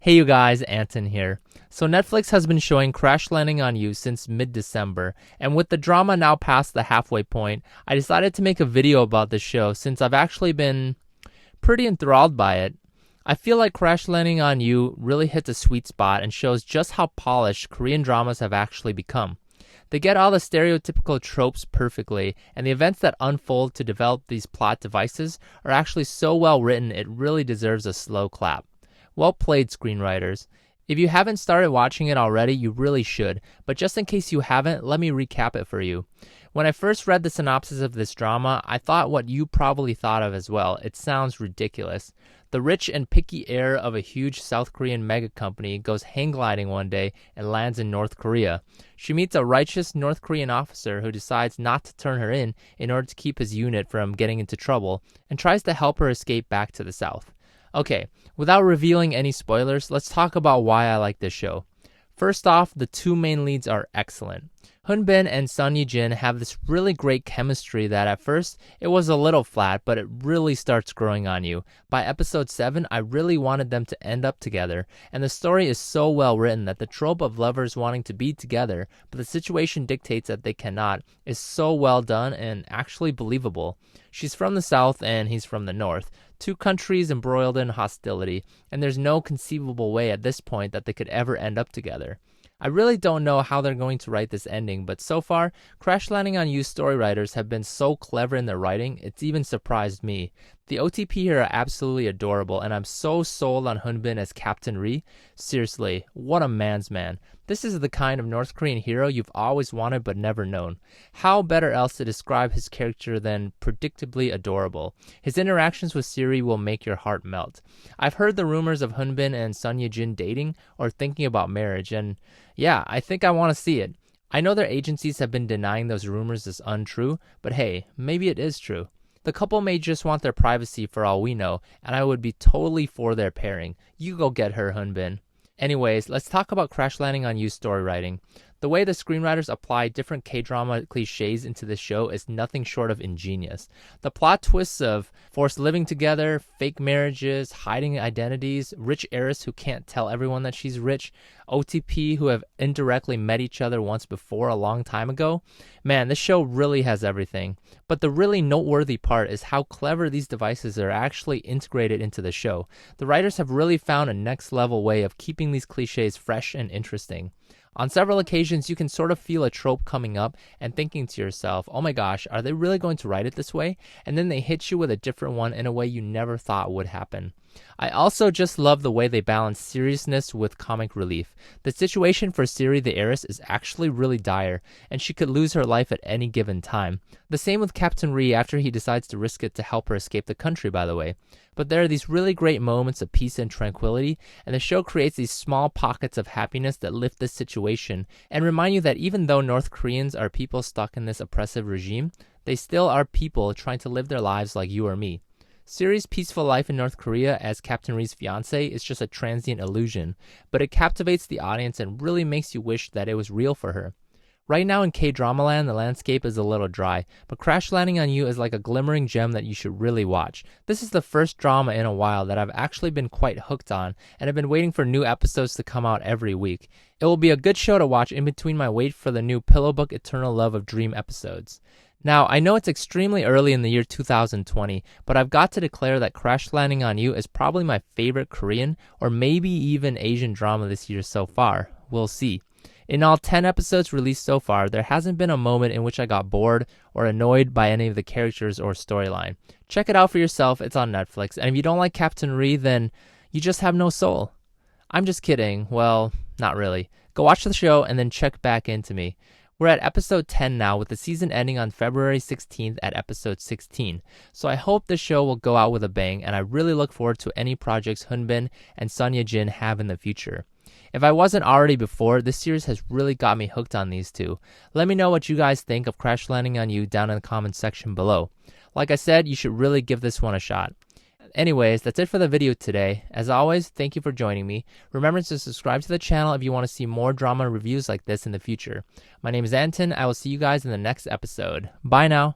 Hey you guys, Anton here. So Netflix has been showing Crash Landing on You since mid-December, and with the drama now past the halfway point, I decided to make a video about the show since I've actually been pretty enthralled by it. I feel like Crash Landing on You really hits a sweet spot and shows just how polished Korean dramas have actually become. They get all the stereotypical tropes perfectly, and the events that unfold to develop these plot devices are actually so well written it really deserves a slow clap. Well played, screenwriters. If you haven't started watching it already, you really should, but just in case you haven't, let me recap it for you. When I first read the synopsis of this drama, I thought what you probably thought of as well. It sounds ridiculous. The rich and picky heir of a huge South Korean mega company goes hang gliding one day and lands in North Korea. She meets a righteous North Korean officer who decides not to turn her in order to keep his unit from getting into trouble, and tries to help her escape back to the South. Okay, without revealing any spoilers, let's talk about why I like this show. First off, the two main leads are excellent. Hyun and Son Ye-jin have this really great chemistry that at first it was a little flat, but it really starts growing on you. By episode 7, I really wanted them to end up together, and the story is so well written that the trope of lovers wanting to be together, but the situation dictates that they cannot, is so well done and actually believable. She's from the South and he's from the North. Two countries embroiled in hostility, and there's no conceivable way at this point that they could ever end up together. I really don't know how they're going to write this ending, but so far, Crash Landing on You story writers have been so clever in their writing, it's even surprised me. The OTP here are absolutely adorable, and I'm so sold on Hyun as Captain Ri. Seriously, what a man's man. This is the kind of North Korean hero you've always wanted but never known. How better else to describe his character than predictably adorable? His interactions with Siri will make your heart melt. I've heard the rumors of Hyun and Son Ye-jin dating or thinking about marriage, and yeah, I think I want to see it. I know their agencies have been denying those rumors as untrue, but hey, maybe it is true. The couple may just want their privacy for all we know, and I would be totally for their pairing. You go get her, Hyun. Anyways, let's talk about Crash Landing on You story writing. The way the screenwriters apply different K-drama cliches into this show is nothing short of ingenious. The plot twists of forced living together, fake marriages, hiding identities, rich heiress who can't tell everyone that she's rich, OTP who have indirectly met each other once before a long time ago. Man, this show really has everything. But the really noteworthy part is how clever these devices are actually integrated into the show. The writers have really found a next level way of keeping these cliches fresh and interesting. On several occasions, you can sort of feel a trope coming up and thinking to yourself, oh my gosh, are they really going to write it this way? And then they hit you with a different one in a way you never thought would happen. I also just love the way they balance seriousness with comic relief. The situation for Siri the heiress is actually really dire, and she could lose her life at any given time. The same with Captain Ri after he decides to risk it to help her escape the country, by the way. But there are these really great moments of peace and tranquility, and the show creates these small pockets of happiness that lift this situation and remind you that even though North Koreans are people stuck in this oppressive regime, they still are people trying to live their lives like you or me. Siri's peaceful life in North Korea as Captain Ri's fiancé is just a transient illusion, but it captivates the audience and really makes you wish that it was real for her. Right now in K-drama land, the landscape is a little dry, but Crash Landing on You is like a glimmering gem that you should really watch. This is the first drama in a while that I've actually been quite hooked on, and I've been waiting for new episodes to come out every week. It will be a good show to watch in between my wait for the new Pillow Book Eternal Love of Dream episodes. Now, I know it's extremely early in the year 2020, but I've got to declare that Crash Landing on You is probably my favorite Korean or maybe even Asian drama this year so far. We'll see. In all 10 episodes released so far, there hasn't been a moment in which I got bored or annoyed by any of the characters or storyline. Check it out for yourself, it's on Netflix, and if you don't like Captain Ri, then you just have no soul. I'm just kidding, well, not really. Go watch the show and then check back into me. We're at episode 10 now, with the season ending on February 16th at episode 16. So I hope the show will go out with a bang, and I really look forward to any projects Hyun and Son Ye-jin have in the future. If I wasn't already before, this series has really got me hooked on these two. Let me know what you guys think of Crash Landing on You down in the comments section below. Like I said, you should really give this one a shot. Anyways, that's it for the video today. As always, thank you for joining me. Remember to subscribe to the channel if you want to see more drama reviews like this in the future. My name is Anton. I will see you guys in the next episode. Bye now.